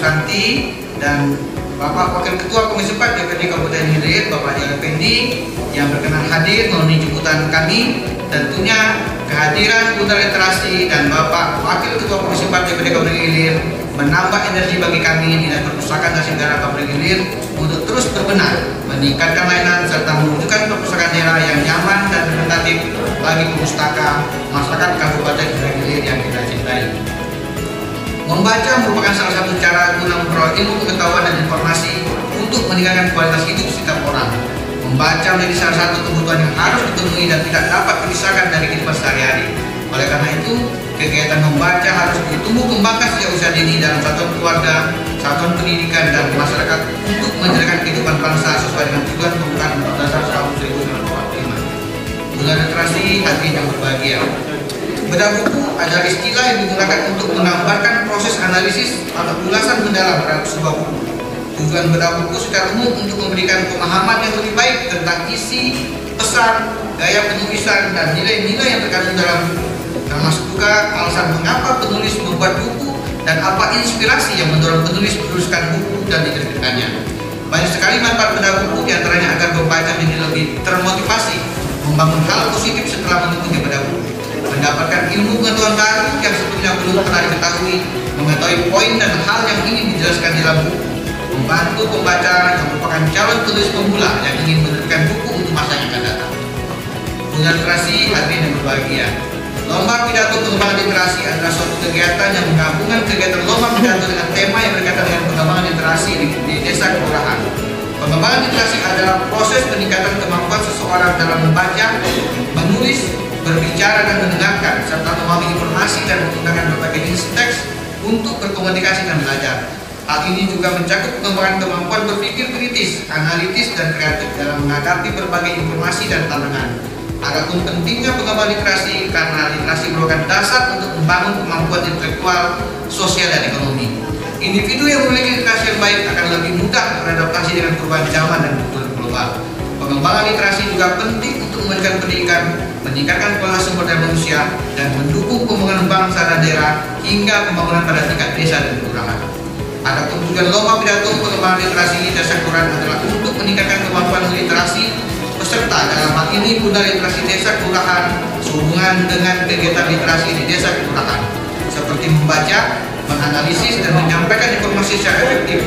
Susanti, dan Bapak Wakil Ketua Komisi 4 DPRD Kabupaten Hilir, Bapak Jalal Effendi, yang berkenan hadir memenuhi jemputan kami. Tentunya kehadiran Bunda Literasi dan Bapak Wakil Ketua Komisi 4 DPRD Kabupaten Hilir menambah energi bagi kami Dinas Perpustakaan dan Sejarah Kabupaten Hilir untuk terus berbenah, meningkatkan layanan serta mewujudkan perpustakaan daerah yang nyaman dan representatif bagi pustaka masyarakat Kabupaten Hilir yang kita cintai. Membaca merupakan salah satu cara guna memperoleh ilmu, pengetahuan, dan informasi untuk meningkatkan kualitas hidup setiap orang. Membaca menjadi salah satu kebutuhan yang harus dipenuhi dan tidak dapat dipisahkan dari kehidupan sehari-hari. Oleh karena itu, kegiatan membaca harus ditumbuh kembangkan sejak usia dini dalam satuan keluarga, satuan pendidikan, dan masyarakat untuk menjalankan kehidupan bangsa sesuai dengan tujuan pembukaan Undang-Undang tahun 1945. Bunda Literasi, hadirin yang berbahagia. Bedah buku adalah istilah yang digunakan untuk menggambarkan proses analisis atau ulasan mendalam terhadap sebuah buku. Tujuan bedah buku secara umum untuk memberikan pemahaman yang lebih baik tentang isi, pesan, gaya penulisan, dan nilai-nilai yang terkandung dalam buku. Termasuk juga alasan mengapa penulis membuat buku dan apa inspirasi yang mendorong penulis menuliskan buku dan diterbitkannya. Banyak sekali manfaat bedah buku, diantaranya agar pembaca menjadi lebih termotivasi, membangun hal positif setelah mengikuti bedah buku, mendapatkan ilmu pengetahuan baru yang sebelumnya belum pernah diketahui, mengetahui poin dan hal yang ingin dijelaskan di dalam buku, membantu pembaca yang merupakan calon penulis pemula yang ingin menerbitkan buku untuk masa yang akan datang. Bunda Literasi, hadirin yang berbahagia. Lomba Pidato Pengembangan Literasi adalah suatu kegiatan yang menggabungkan kegiatan lomba pidato dengan tema yang berkaitan dengan pengembangan literasi di desa kelurahan. Pengembangan literasi adalah proses peningkatan kemampuan seseorang dalam membaca, menulis, berbicara, dan mendengarkan, serta memahami informasi dan menggunakan berbagai jenis teks untuk berkomunikasi dan belajar. Hal ini juga mencakup pengembangan kemampuan berpikir kritis, analitis, dan kreatif dalam menghadapi berbagai informasi dan tantangan. Adapun pentingnya pengembangan literasi karena literasi merupakan dasar untuk membangun kemampuan intelektual, sosial, dan ekonomi. Individu yang memiliki literasi yang baik akan lebih mudah beradaptasi dengan perubahan zaman dan kebutuhan global. Pengembangan literasi juga penting untuk memberikan pendidikan, meningkatkan kualitas sumber daya manusia, dan mendukung pembangunan bangsa dan daerah hingga pembangunan pada tingkat desa dan kelurahan. Adapun tujuan lomba pidato pengembangan literasi di desa kelurahan adalah untuk meningkatkan kemampuan literasi peserta, dalam hal ini Bunda Literasi Desa Kelurahan, sehubungan dengan kegiatan literasi di desa kelurahan, seperti membaca, menganalisis, dan menyampaikan informasi secara efektif.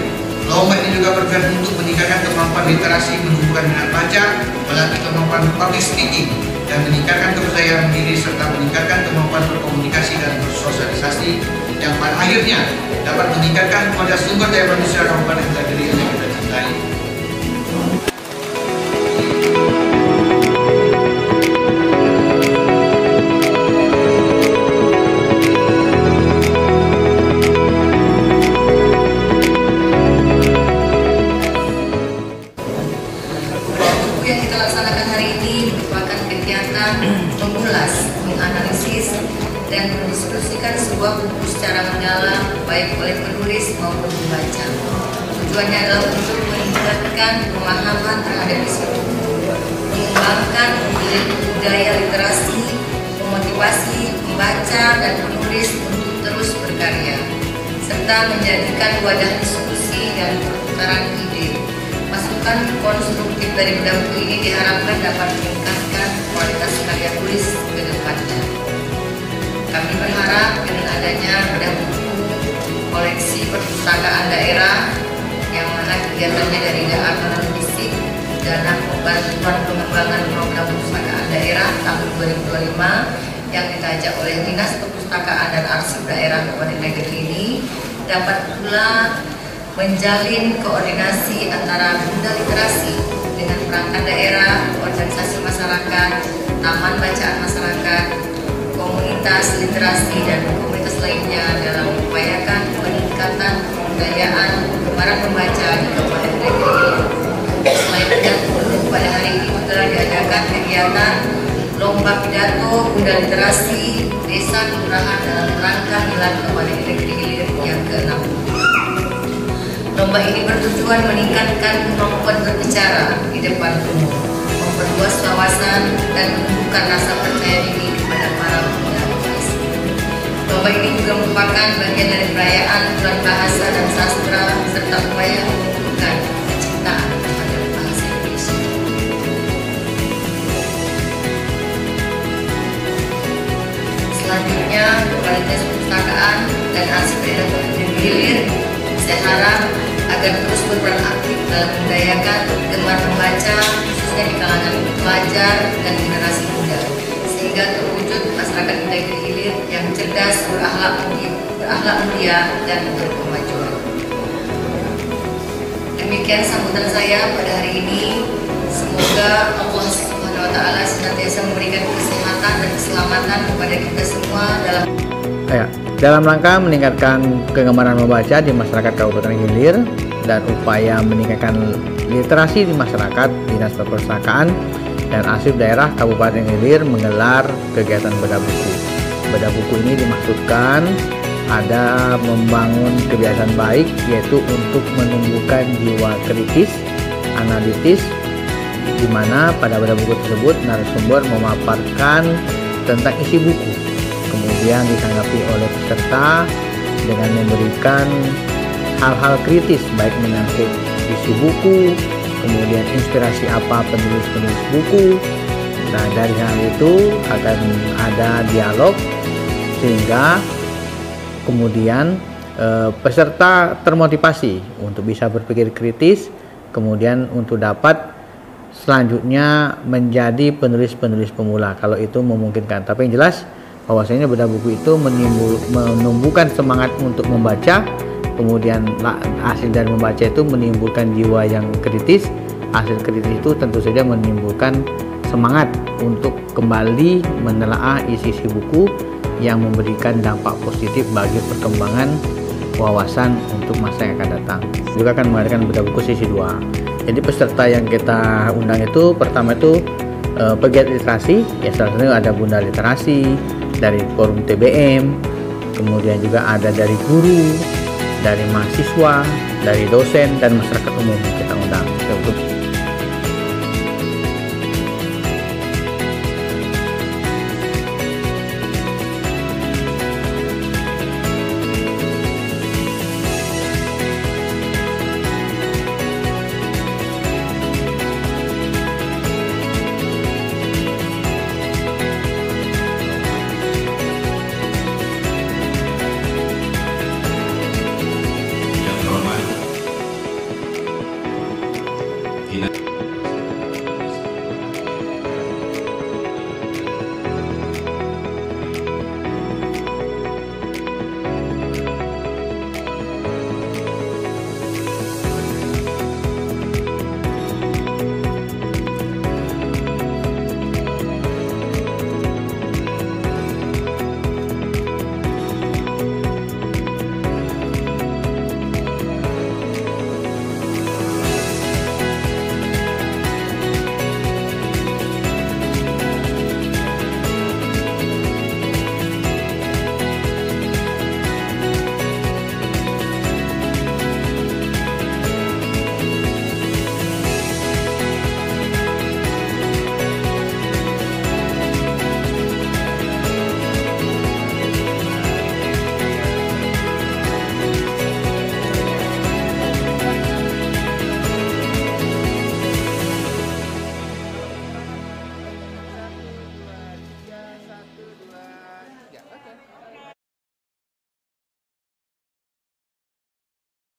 Lomba ini juga bertujuan untuk meningkatkan kemampuan literasi, menumbuhkan minat baca, melatih kemampuan public speaking, dan meningkatkan kepercayaan diri, serta meningkatkan kemampuan berkomunikasi dan bersosialisasi, yang pada akhirnya dapat meningkatkan kualitas sumber daya manusia Kabupaten Hilir yang kita cintai. Mengulas, menganalisis, dan mendiskusikan sebuah buku secara mendalam baik oleh penulis maupun pembaca. Tujuannya adalah untuk meningkatkan pemahaman terhadap isi buku, mengembangkan budaya literasi, memotivasi pembaca dan penulis untuk terus berkarya, serta menjadikan wadah diskusi dan pertukaran ide. Masukan konstruktif dari bedah buku ini diharapkan dapat meningkatkan kualitas karya tulis ke depannya. Kami berharap dengan adanya bedah buku koleksi perpustakaan daerah, yang mana kegiatannya dari Daan Fisik, Dana Bantuan Pengembangan Program Perpustakaan Daerah tahun 2025 yang ditajak oleh Dinas Perpustakaan dan Arsip Daerah Kabupaten Negeri ini, dapat pula menjalin koordinasi antara Bunda Literasi dengan perangkat daerah, organisasi masyarakat, taman bacaan masyarakat, komunitas literasi, dan komunitas lainnya dalam mengupayakan peningkatan kebudayaan para pembaca di Kabupaten Negeri. Selain itu, pada hari ini telah diadakan kegiatan lomba pidato Bunda Literasi Desa Kelurahan dalam rangka Milad Kabupaten Negeri Hilir yang ke-60. Lomba ini bertujuan meningkatkan kemampuan berbicara di depan umum, memperluas wawasan, dan menumbuhkan rasa percaya diri kepada para pengguna literasi. Lomba ini juga merupakan bagian dari perayaan Bulan Bahasa dan Sastra serta upaya menumbuhkan kecintaan terhadap bangsa Indonesia. Selanjutnya, Kepala Dinas Perpustakaan dan Arsip Daerah Kabupaten Gilir, saya harap agar terus berperan aktif dalam membudayakan gemar membaca, khususnya di kalangan pelajar dan generasi muda, sehingga terwujud masyarakat negeri Gilir yang cerdas, berakhlak mulia, dan berkemajuan. Demikian sambutan saya pada hari ini. Semoga Allah Subhanahu wa Ta'ala senantiasa memberikan kesehatan dan keselamatan kepada kita semua dalam rangka meningkatkan kegemaran membaca di masyarakat Kabupaten Gilir dan upaya meningkatkan literasi di masyarakat, Dinas Perpustakaan dan Arsip Daerah Kabupaten Gilir menggelar kegiatan bedah buku. Bedah buku ini dimaksudkan ada membangun kebiasaan baik, yaitu untuk menumbuhkan jiwa kritis, analitis, di mana pada bedah buku tersebut narasumber memaparkan tentang isi buku, kemudian ditanggapi oleh peserta dengan memberikan hal-hal kritis baik menyangkut isi buku, kemudian inspirasi apa penulis-penulis buku. Nah, dari hal itu akan ada dialog sehingga kemudian peserta termotivasi untuk bisa berpikir kritis, kemudian untuk dapat selanjutnya menjadi penulis-penulis pemula kalau itu memungkinkan. Tapi yang jelas bahwasanya bedah buku itu menumbuhkan semangat untuk membaca, kemudian hasil dari membaca itu menimbulkan jiwa yang kritis. Hasil kritis itu tentu saja menimbulkan semangat untuk kembali menelaah isi-isi buku yang memberikan dampak positif bagi perkembangan wawasan untuk masa yang akan datang. Juga akan mengadakan bedah buku sesi 2. Jadi peserta yang kita undang itu pertama itu pegiat literasi, ya salah satunya ada Bunda Literasi dari Forum TBM, kemudian juga ada dari guru, dari mahasiswa, dari dosen dan masyarakat umum kita undang.